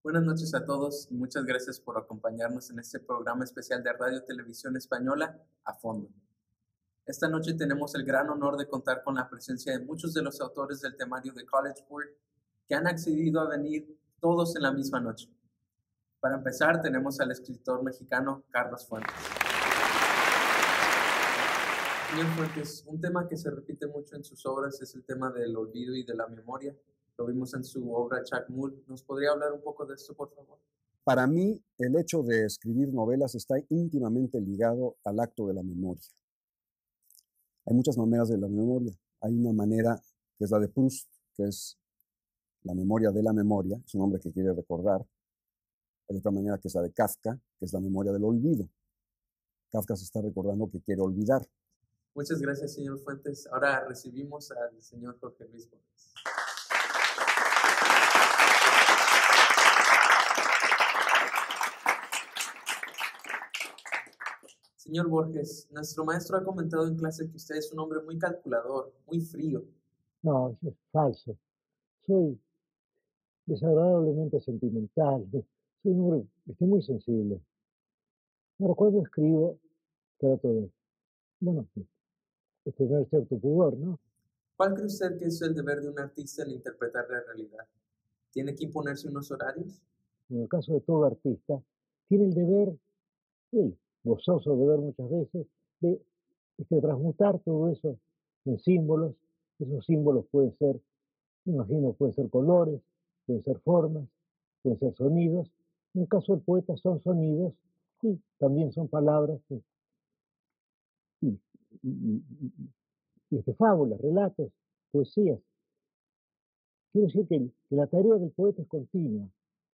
Buenas noches a todos y muchas gracias por acompañarnos en este programa especial de Radio Televisión Española, A Fondo. Esta noche tenemos el gran honor de contar con la presencia de muchos de los autores del temario de College Board que han accedido a venir todos en la misma noche. Para empezar, tenemos al escritor mexicano Carlos Fuentes. Señor Fuentes, un tema que se repite mucho en sus obras es el tema del olvido y de la memoria. Lo vimos en su obra Chacmul. ¿Nos podría hablar un poco de esto, por favor? Para mí, el hecho de escribir novelas está íntimamente ligado al acto de la memoria. Hay muchas maneras de la memoria. Hay una manera que es la de Proust, que es la memoria de la memoria, es un hombre que quiere recordar. Hay otra manera que es la de Kafka, que es la memoria del olvido. Kafka se está recordando que quiere olvidar. Muchas gracias, señor Fuentes. Ahora recibimos al señor Jorge Luis Borges. Señor Borges, nuestro maestro ha comentado en clase que usted es un hombre muy calculador, muy frío. No, eso es falso. Soy desagradablemente sentimental. Soy un hombre estoy muy sensible. Ahora, cuando escribo, trato de, de tener cierto pudor, ¿no? ¿Cuál cree usted que es el deber de un artista en interpretar la realidad? ¿Tiene que imponerse unos horarios? En el caso de todo artista, tiene el deber, el gozoso deber muchas veces, de transmutar todo eso en símbolos. Esos símbolos pueden ser, me imagino, pueden ser colores, pueden ser formas, pueden ser sonidos. En el caso del poeta son sonidos y también son palabras y, fábulas, relatos, poesías. Quiero decir que la tarea del poeta es continua,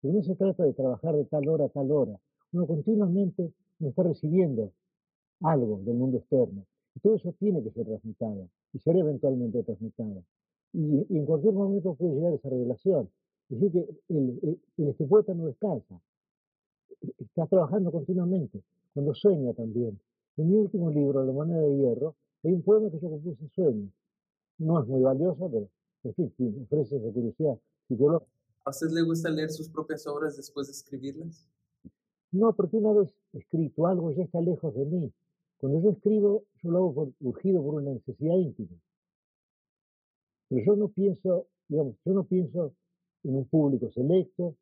pero no se trata de trabajar de tal hora a tal hora. Uno continuamente está recibiendo algo del mundo externo. Y todo eso tiene que ser transmutado y ser eventualmente transmutado. Y en cualquier momento puede llegar esa revelación. Es decir, que este poeta no descansa, está trabajando continuamente, cuando sueña también. En mi último libro, La moneda de hierro, hay un poema que yo compuse en sueños. No es muy valioso, pero en fin, ofrece esa curiosidad psicológica. ¿A usted le gusta leer sus propias obras después de escribirlas? No, porque una vez escrito algo ya está lejos de mí. Cuando yo escribo, yo lo hago urgido por una necesidad íntima. Pero yo no pienso en un público selecto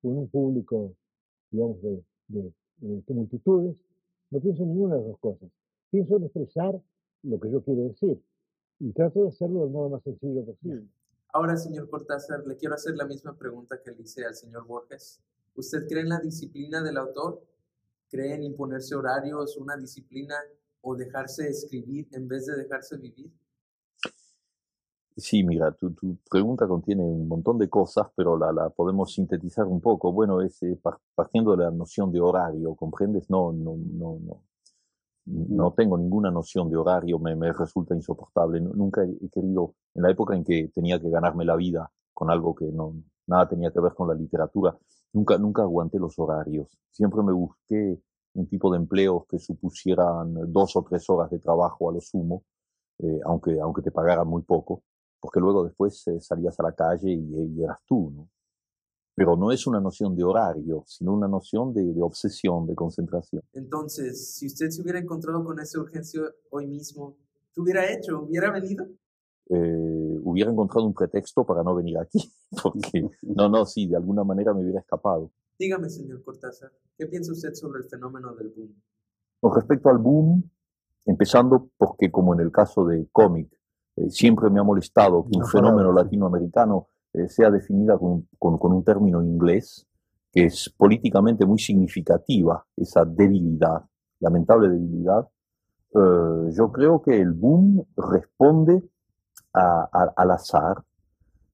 o en un público, de multitudes. No pienso en ninguna de las dos cosas. Pienso en expresar lo que yo quiero decir y trato de hacerlo del modo más sencillo posible. Ahora, señor Cortázar, le quiero hacer la misma pregunta que le hice al señor Borges. ¿Usted cree en la disciplina del autor? ¿Cree en imponerse horarios, una disciplina o dejarse escribir en vez de dejarse vivir? Sí, mira, tu pregunta contiene un montón de cosas, pero la podemos sintetizar un poco. Bueno, es partiendo de la noción de horario, ¿comprendes? No tengo ninguna noción de horario, me resulta insoportable. Nunca he querido, en la época en que tenía que ganarme la vida con algo que nada tenía que ver con la literatura, nunca aguanté los horarios. Siempre me busqué un tipo de empleos que supusieran 2 o 3 horas de trabajo a lo sumo, aunque te pagaran muy poco, porque luego después salías a la calle y eras tú, ¿no? Pero no es una noción de horario, sino una noción de obsesión, de concentración. Entonces, si usted se hubiera encontrado con esa urgencia hoy mismo, ¿qué hubiera hecho? ¿Hubiera venido? Hubiera encontrado un pretexto para no venir aquí, porque sí, de alguna manera me hubiera escapado. Dígame, señor Cortázar, ¿qué piensa usted sobre el fenómeno del boom? Con respecto al boom, empezando porque, como en el caso de cómic, siempre me ha molestado que un fenómeno latinoamericano sea definida con un término inglés, que es políticamente muy significativa, esa debilidad, lamentable debilidad. Yo creo que el boom responde al azar,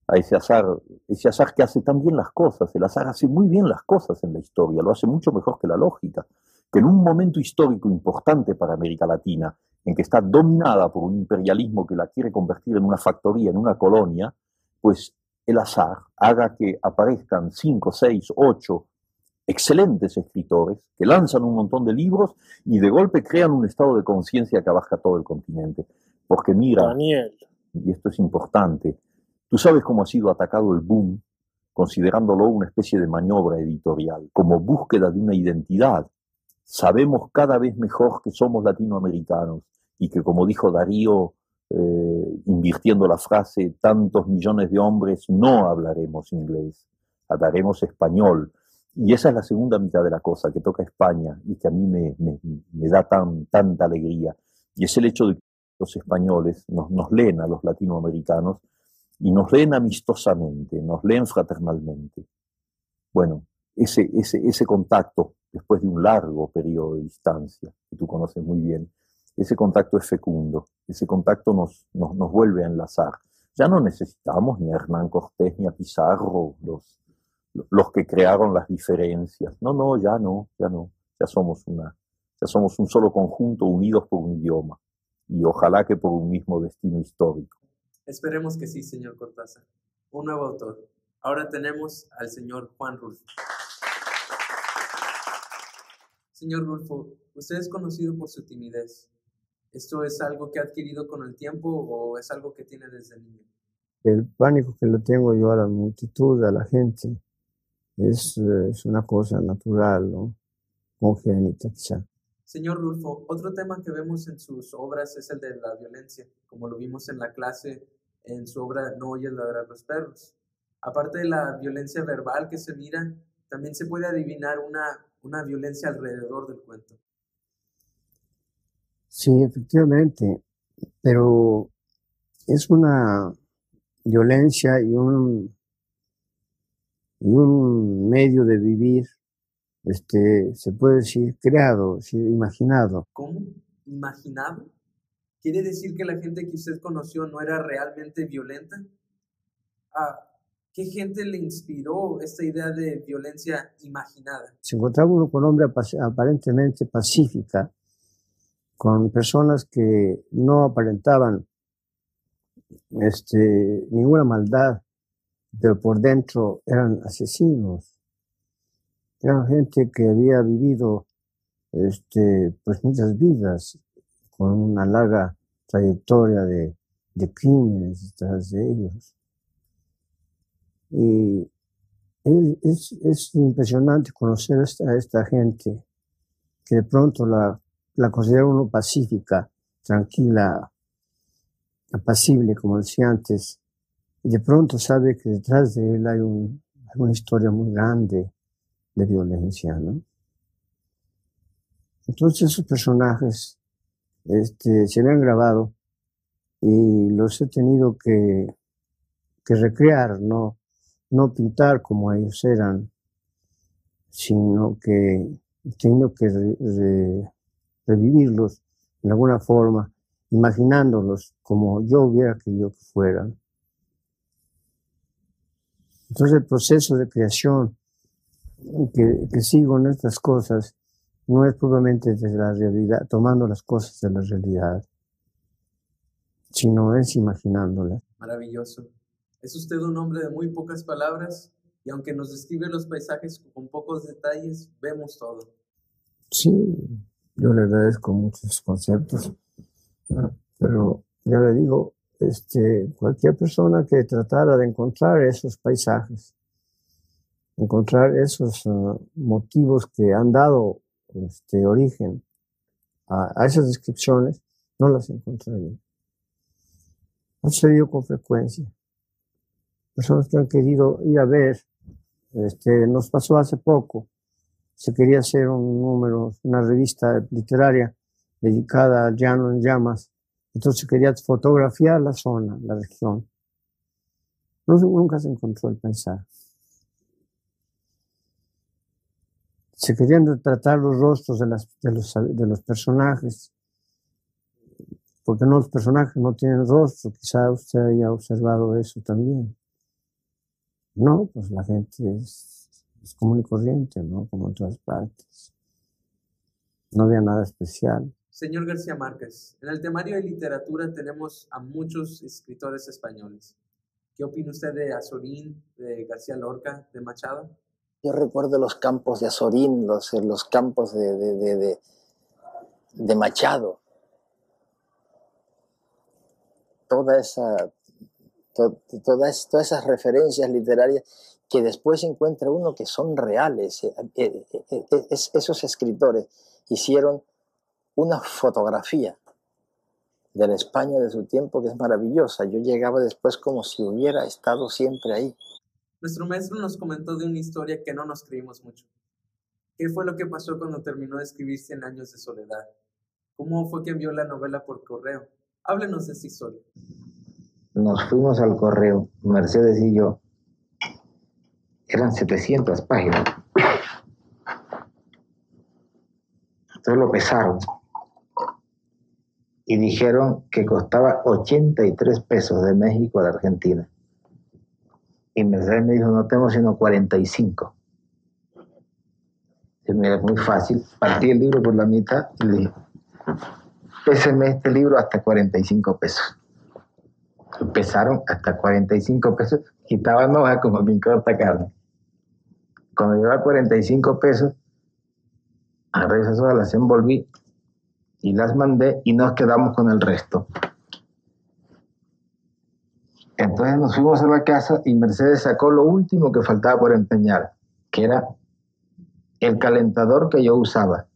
a ese azar que hace tan bien las cosas. El azar hace muy bien las cosas en la historia, lo hace mucho mejor que la lógica. Que en un momento histórico importante para América Latina, en que está dominada por un imperialismo que la quiere convertir en una factoría, en una colonia, pues el azar haga que aparezcan 5, 6, 8 excelentes escritores que lanzan un montón de libros y de golpe crean un estado de conciencia que abarca todo el continente. Porque mira, Daniel, y esto es importante, tú sabes cómo ha sido atacado el boom considerándolo una especie de maniobra editorial, como búsqueda de una identidad. Sabemos cada vez mejor que somos latinoamericanos y que, como dijo Darío, invirtiendo la frase, tantos millones de hombres no hablaremos inglés, hablaremos español. Y esa es la segunda mitad de la cosa, que toca España y que a mí me da tanta alegría. Y es el hecho de que los españoles nos leen a los latinoamericanos y nos leen amistosamente, nos leen fraternalmente. Bueno, ese contacto, después de un largo periodo de distancia, que tú conoces muy bien, ese contacto es fecundo, ese contacto nos vuelve a enlazar. Ya no necesitamos ni a Hernán Cortés ni a Pizarro, los que crearon las diferencias. No, ya no. Ya somos un solo conjunto unidos por un idioma y ojalá que por un mismo destino histórico. Esperemos que sí, señor Cortázar. Un nuevo autor. Ahora tenemos al señor Juan Rulfo. Señor Rulfo, usted es conocido por su timidez. ¿Esto es algo que ha adquirido con el tiempo o es algo que tiene desde niño? El pánico que le tengo yo a la multitud, a la gente, es una cosa natural, ¿no? Congénita, quizá. Señor Rulfo, otro tema que vemos en sus obras es el de la violencia, como lo vimos en la clase en su obra No oyes ladrar los perros. Aparte de la violencia verbal que se mira, también se puede adivinar una violencia alrededor del cuento. Sí, efectivamente, pero es una violencia y un medio de vivir, se puede decir, creado, imaginado. ¿Cómo? ¿Imaginado? ¿Quiere decir que la gente que usted conoció no era realmente violenta? ¿Qué gente le inspiró esta idea de violencia imaginada? Se encontraba uno con hombre aparentemente pacífica, con personas que no aparentaban ninguna maldad, pero por dentro eran asesinos. Eran gente que había vivido pues muchas vidas, con una larga trayectoria de crímenes detrás de ellos. Y es impresionante conocer a esta gente que de pronto la considera uno pacífica, tranquila, apacible, como decía antes, y de pronto sabe que detrás de él hay una historia muy grande de violencia, ¿no? Entonces esos personajes se me han grabado y los he tenido que recrear, no pintar como ellos eran, sino que he tenido que revivirlos de alguna forma, imaginándolos como yo hubiera querido que fueran. Entonces el proceso de creación que sigo en estas cosas no es propiamente desde la realidad, tomando las cosas de la realidad, sino es imaginándolas. Maravilloso. Es usted un hombre de muy pocas palabras y aunque nos describe los paisajes con pocos detalles, vemos todo. Sí, yo le agradezco muchos conceptos, pero ya le digo, cualquier persona que tratara de encontrar esos paisajes, encontrar esos motivos que han dado origen a esas descripciones, no las encontraría. Ha sucedido con frecuencia. Personas que han querido ir a ver, nos pasó hace poco, se quería hacer un número, una revista literaria dedicada al Llano en Llamas, entonces se quería fotografiar la zona, la región. Nunca se encontró el paisaje. Se querían retratar los rostros de los personajes, porque los personajes no tienen rostro, quizá usted haya observado eso también. No, pues la gente es común y corriente, ¿no? Como en todas partes. No había nada especial. Señor García Márquez, en el temario de literatura tenemos a muchos escritores españoles. ¿Qué opina usted de Azorín, de García Lorca, de Machado? Yo recuerdo los campos de Azorín, los campos de Machado. Toda esa todas esas referencias literarias que después encuentra uno que son reales. Esos escritores hicieron una fotografía de la España de su tiempo que es maravillosa. Yo llegaba después como si hubiera estado siempre ahí. Nuestro maestro nos comentó de una historia que no nos creímos mucho. ¿Qué fue lo que pasó cuando terminó de escribir 100 años de soledad? ¿Cómo fue que envió la novela por correo? Háblenos de esa historia. Nos fuimos al correo, Mercedes y yo. Eran 700 páginas. Entonces lo pesaron y dijeron que costaba 83 pesos de México a la Argentina. Y Mercedes me dijo, no tenemos sino 45. Y mira, es muy fácil. Partí el libro por la mitad y le dije, péseme este libro hasta 45 pesos. Empezaron hasta 45 pesos, quitaban hoja como quien corta carne. Cuando llegó a 45 pesos, agarré esas hojas, las envolví y las mandé y nos quedamos con el resto. Entonces nos fuimos a la casa y Mercedes sacó lo último que faltaba por empeñar, que era el calentador que yo usaba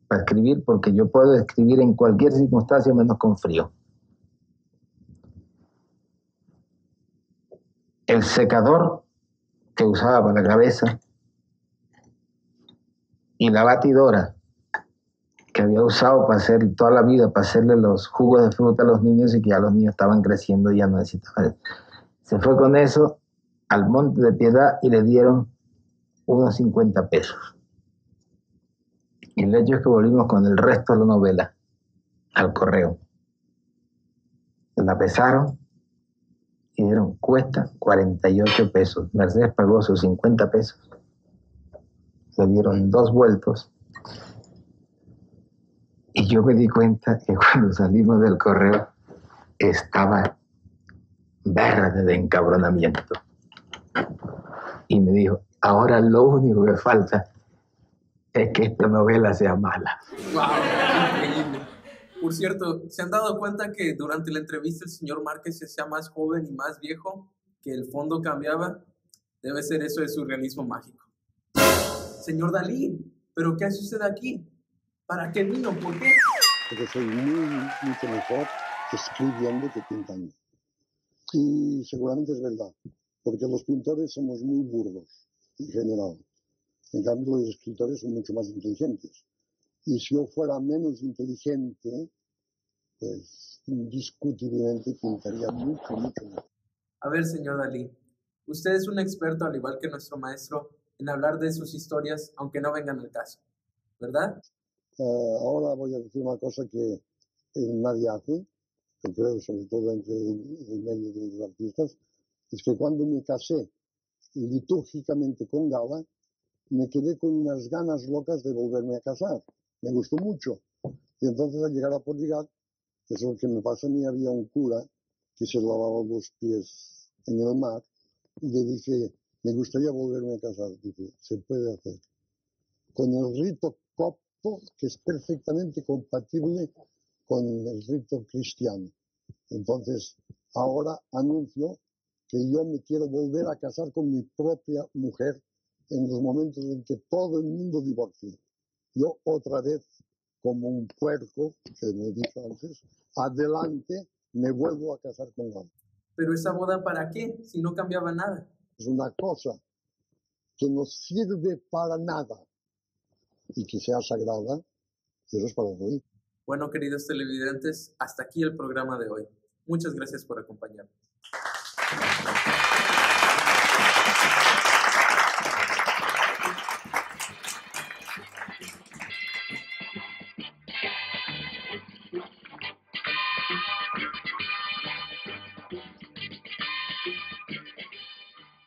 para escribir, porque yo puedo escribir en cualquier circunstancia menos con frío. El secador que usaba para la cabeza y la batidora que había usado para hacer toda la vida, para hacerle los jugos de fruta a los niños y que ya los niños estaban creciendo y ya no necesitaban. Se fue con eso al Monte de Piedad y le dieron unos 50 pesos. Y el hecho es que volvimos con el resto de la novela al correo. La pesaron y dieron, cuesta 48 pesos. Mercedes pagó sus 50 pesos. Le dieron 2 vueltos. Y yo me di cuenta que cuando salimos del correo estaba verde de encabronamiento. Y me dijo, ahora lo único que falta es que esta novela sea mala. ¡Wow! Increíble. Por cierto, ¿se han dado cuenta que durante la entrevista el señor Márquez se hacía más joven y más viejo? ¿Que el fondo cambiaba? Debe ser eso de surrealismo mágico. Señor Dalí, ¿pero qué sucede aquí? ¿Para qué vino? ¿Por qué? Porque soy mucho mejor escribiendo que pintando. Y seguramente es verdad, porque los pintores somos muy burdos, en general. En cambio, los escritores son mucho más inteligentes. Y si yo fuera menos inteligente, pues indiscutiblemente pintaría mucho más. A ver, señor Dalí, usted es un experto, al igual que nuestro maestro, en hablar de sus historias, aunque no vengan al caso, ¿verdad? Ahora voy a decir una cosa que nadie hace, que creo sobre todo entre el medio de los artistas, es que cuando me casé litúrgicamente con Gala, me quedé con unas ganas locas de volverme a casar. Me gustó mucho. Y entonces al llegar a Portugal, eso es lo que me pasa a mí, había un cura que se lavaba los pies en el mar y le dije, me gustaría volverme a casar. Dice, se puede hacer. Con el rito copto, que es perfectamente compatible con el rito cristiano. Entonces, ahora anuncio que yo me quiero volver a casar con mi propia mujer en los momentos en que todo el mundo divorcia. Yo otra vez, como un puerco, que me dijo antes, adelante, me vuelvo a casar con ella. ¿Pero esa boda para qué? Si no cambiaba nada. Es una cosa que no sirve para nada y que sea sagrada, y eso es para hoy. Bueno, queridos televidentes, hasta aquí el programa de hoy. Muchas gracias por acompañarnos.